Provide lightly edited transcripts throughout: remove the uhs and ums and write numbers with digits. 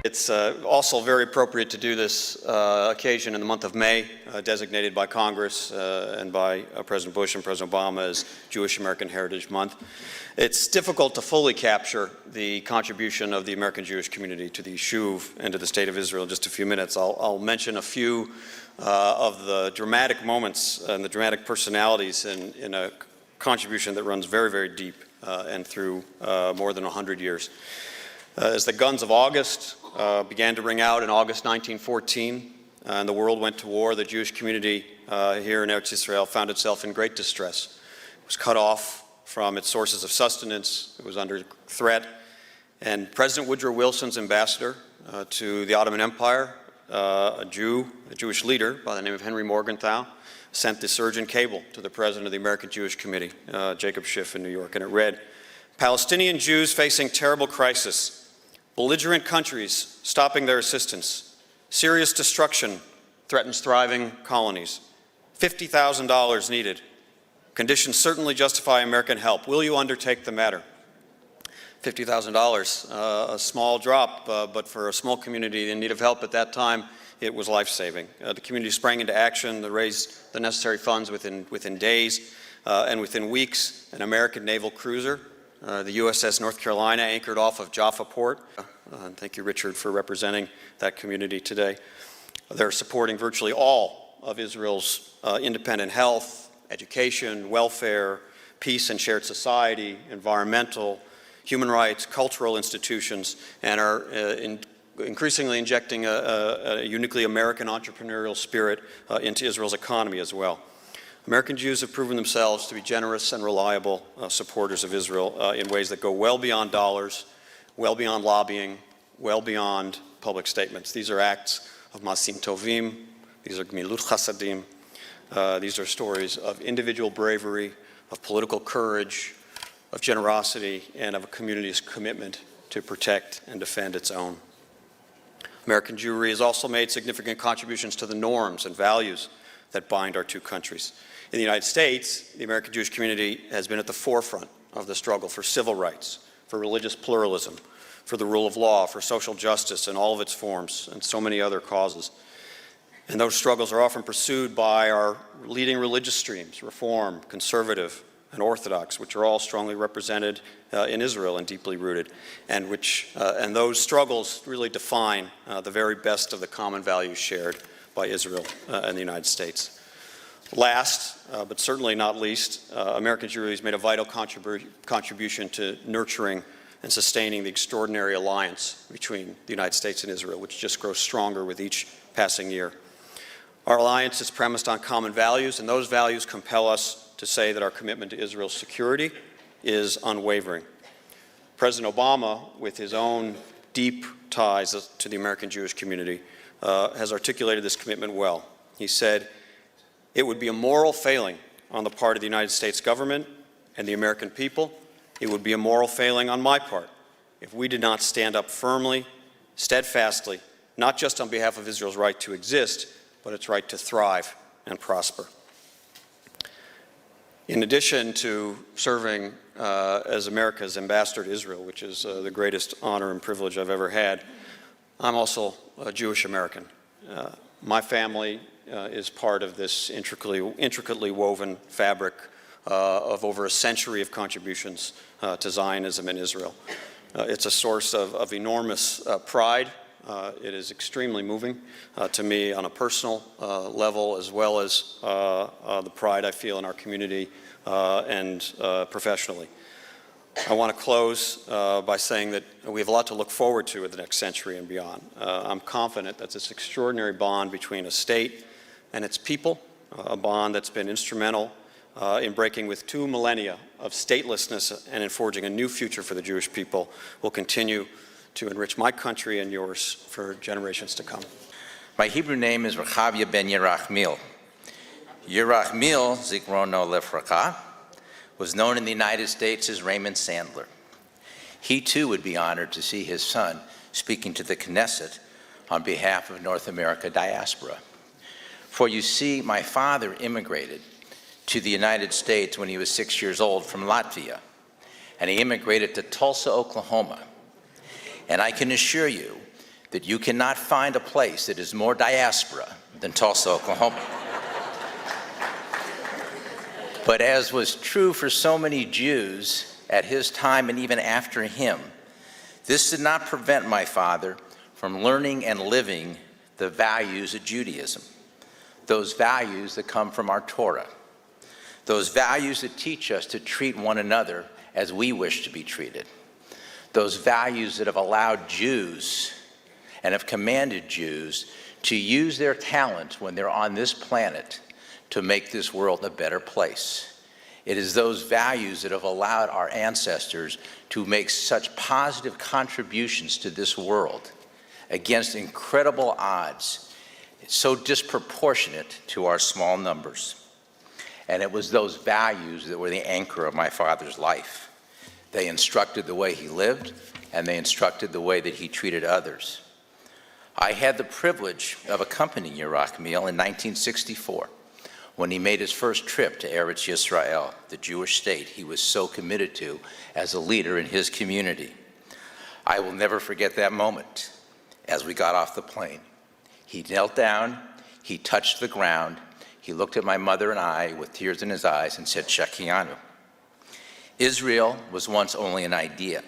It's also very appropriate to do this occasion in the month of May, designated by Congress and by President Bush and President Obama as Jewish American Heritage Month. It's difficult to fully capture the contribution of the American Jewish community to the Yishuv and to the State of Israel in just a few minutes. I'll mention a few of the dramatic moments and the dramatic personalities in a contribution that runs very, very deep and through more than 100 years. As the guns of August began to ring out in August 1914, and the world went to war, the Jewish community here in Eretz Israel found itself in great distress. It was cut off from its sources of sustenance. It was under threat. And President Woodrow Wilson's ambassador to the Ottoman Empire, a Jewish leader by the name of Henry Morgenthau, sent this urgent cable to the president of the American Jewish Committee, Jacob Schiff in New York, and it read, "Palestinian Jews facing terrible crisis. Belligerent countries stopping their assistance. Serious destruction threatens thriving colonies. $50,000 needed. Conditions certainly justify American help. Will you undertake the matter?" $50,000, a small drop, but for a small community in need of help at that time, it was life-saving. The community sprang into action to raise the necessary funds within days, and within weeks, an American naval cruiser, the USS North Carolina, anchored off of Jaffa Port. And thank you, Richard, for representing that community today. They're supporting virtually all of Israel's independent health, education, welfare, peace and shared society, environmental, human rights, cultural institutions, and are increasingly injecting a uniquely American entrepreneurial spirit into Israel's economy as well. American Jews have proven themselves to be generous and reliable supporters of Israel in ways that go well beyond dollars, well beyond lobbying, well beyond public statements. These are acts of masim tovim, these are gmilut chasadim, these are stories of individual bravery, of political courage, of generosity, and of a community's commitment to protect and defend its own. American Jewry has also made significant contributions to the norms and values that bind our two countries. In the United States, the American Jewish community has been at the forefront of the struggle for civil rights, for religious pluralism, for the rule of law, for social justice in all of its forms, and so many other causes. And those struggles are often pursued by our leading religious streams, Reform, Conservative, and Orthodox, which are all strongly represented in Israel and deeply rooted, and those struggles really define the very best of the common values shared by Israel and the United States. Last, but certainly not least, American Jewry has made a vital contribution to nurturing and sustaining the extraordinary alliance between the United States and Israel, which just grows stronger with each passing year. Our alliance is premised on common values, and those values compel us to say that our commitment to Israel's security is unwavering. President Obama, with his own deep ties to the American Jewish community, has articulated this commitment well. He said, "It would be a moral failing on the part of the United States government and the American people. It would be a moral failing on my part if we did not stand up firmly, steadfastly, not just on behalf of Israel's right to exist, but its right to thrive and prosper." In addition to serving as America's ambassador to Israel, which is the greatest honor and privilege I've ever had, I'm also a Jewish American. My family is part of this intricately woven fabric of over a century of contributions to Zionism in Israel. It's a source of enormous pride. It is extremely moving to me on a personal level, as well as the pride I feel in our community and professionally. I want to close by saying that we have a lot to look forward to in the next century and beyond. I'm confident that this extraordinary bond between a state and its people, a bond that's been instrumental in breaking with 2 millennia of statelessness and in forging a new future for the Jewish people, will continue to enrich my country and yours for generations to come. My Hebrew name is Rechavia ben Yerachmiel. Yerachmiel, Zikrono Lefraka, was known in the United States as Raymond Sandler. He too would be honored to see his son speaking to the Knesset on behalf of North America diaspora. For you see, my father immigrated to the United States when he was 6 years old from Latvia, and he immigrated to Tulsa, Oklahoma. And I can assure you that you cannot find a place that is more diaspora than Tulsa, Oklahoma. But as was true for so many Jews at his time and even after him, this did not prevent my father from learning and living the values of Judaism, those values that come from our Torah, those values that teach us to treat one another as we wish to be treated, those values that have allowed Jews and have commanded Jews to use their talent when they're on this planet to make this world a better place. It is those values that have allowed our ancestors to make such positive contributions to this world against incredible odds, so disproportionate to our small numbers. And it was those values that were the anchor of my father's life. They instructed the way he lived, and they instructed the way that he treated others. I had the privilege of accompanying Yerachmiel in 1964 when he made his first trip to Eretz Yisrael, the Jewish state he was so committed to as a leader in his community. I will never forget that moment as we got off the plane. He knelt down, he touched the ground, he looked at my mother and I with tears in his eyes and said, "Shekianu." Israel was once only an idea,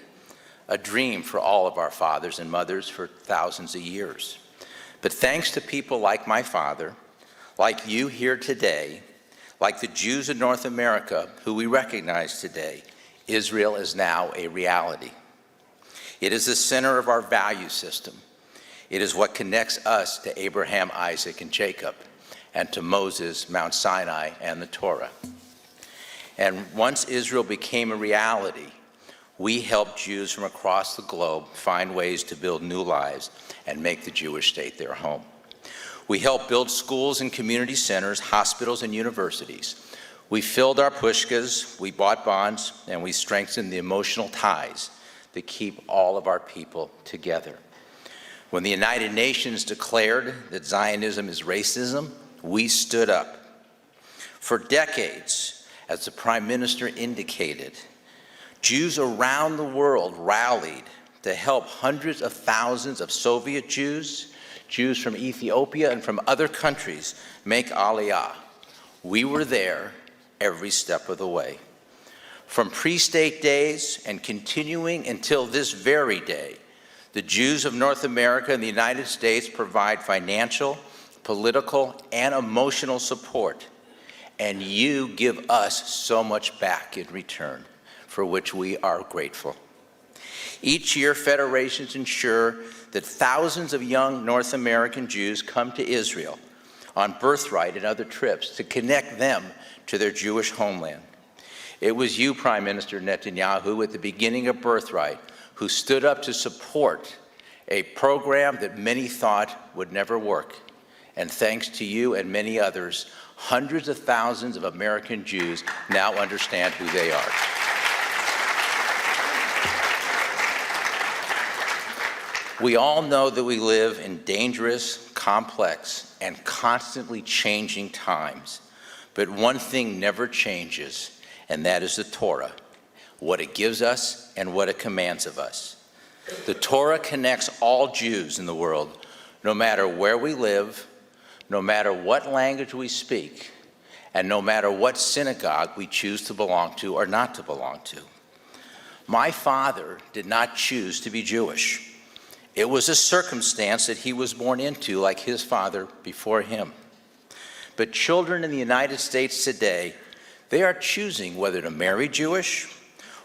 a dream for all of our fathers and mothers for thousands of years. But thanks to people like my father, like you here today, like the Jews in North America who we recognize today, Israel is now a reality. It is the center of our value system. It is what connects us to Abraham, Isaac, and Jacob, and to Moses, Mount Sinai, and the Torah. And once Israel became a reality, we helped Jews from across the globe find ways to build new lives and make the Jewish state their home. We helped build schools and community centers, hospitals and universities. We filled our pushkas, we bought bonds, and we strengthened the emotional ties that keep all of our people together. When the United Nations declared that Zionism is racism, we stood up. For decades, as the Prime Minister indicated, Jews around the world rallied to help hundreds of thousands of Soviet Jews, Jews from Ethiopia and from other countries make Aliyah. We were there every step of the way. From pre-state days and continuing until this very day, the Jews of North America and the United States provide financial, political, and emotional support, and you give us so much back in return, for which we are grateful. Each year, federations ensure that thousands of young North American Jews come to Israel on birthright and other trips to connect them to their Jewish homeland. It was you, Prime Minister Netanyahu, at the beginning of Birthright, who stood up to support a program that many thought would never work. And thanks to you and many others, hundreds of thousands of American Jews now understand who they are. We all know that we live in dangerous, complex, and constantly changing times. But one thing never changes, and that is the Torah, what it gives us and what it commands of us. The Torah connects all Jews in the world, no matter where we live, no matter what language we speak, and no matter what synagogue we choose to belong to or not to belong to. My father did not choose to be Jewish. It was a circumstance that he was born into, like his father before him. But children in the United States today, they are choosing whether to marry Jewish,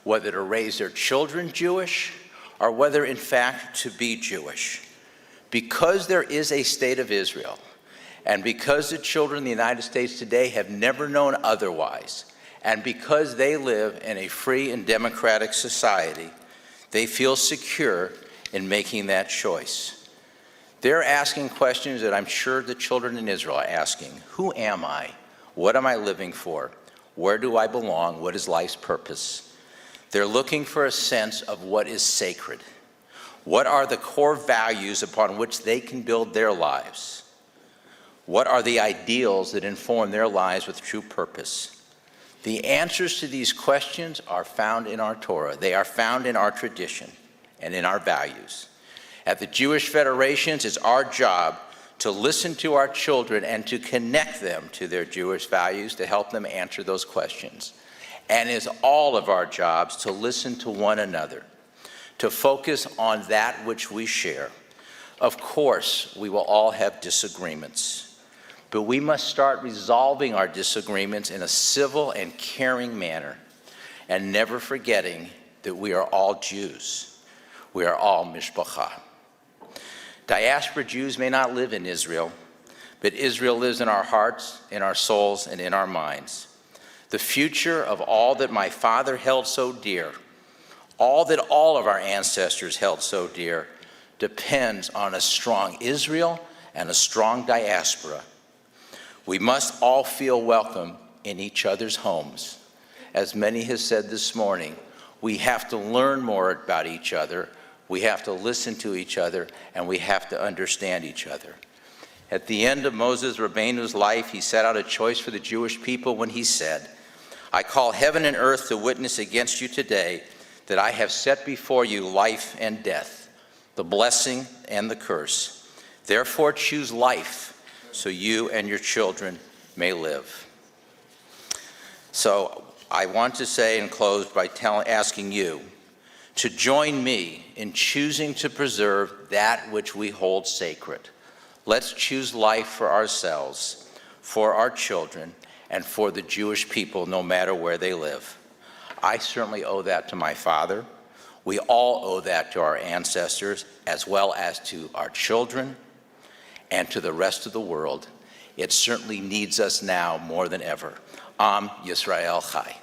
whether to raise their children Jewish, or whether in fact to be Jewish. Because there is a state of Israel, and because the children in the United States today have never known otherwise, and because they live in a free and democratic society, they feel secure in making that choice. They're asking questions that I'm sure the children in Israel are asking. Who am I? What am I living for? Where do I belong? What is life's purpose? They're looking for a sense of what is sacred. What are the core values upon which they can build their lives? What are the ideals that inform their lives with true purpose? The answers to these questions are found in our Torah. They are found in our tradition and in our values. At the Jewish Federations, it's our job to listen to our children and to connect them to their Jewish values to help them answer those questions. And it's all of our jobs to listen to one another, to focus on that which we share. Of course, we will all have disagreements, but we must start resolving our disagreements in a civil and caring manner, and never forgetting that we are all Jews. We are all mishpacha. Diaspora Jews may not live in Israel, but Israel lives in our hearts, in our souls, and in our minds. The future of all that my father held so dear, all that all of our ancestors held so dear, depends on a strong Israel and a strong diaspora. We must all feel welcome in each other's homes. As many have said this morning, we have to learn more about each other, we have to listen to each other, and we have to understand each other. At the end of Moses Rabbeinu's life, he set out a choice for the Jewish people when he said, I call heaven and earth to witness against you today that I have set before you life and death, the blessing and the curse. Therefore choose life so you and your children may live. So I want to say and close by asking you to join me in choosing to preserve that which we hold sacred. Let's choose life for ourselves, for our children, and for the Jewish people, no matter where they live. I certainly owe that to my father. We all owe that to our ancestors, as well as to our children and to the rest of the world. It certainly needs us now more than ever. Am Yisrael Chai.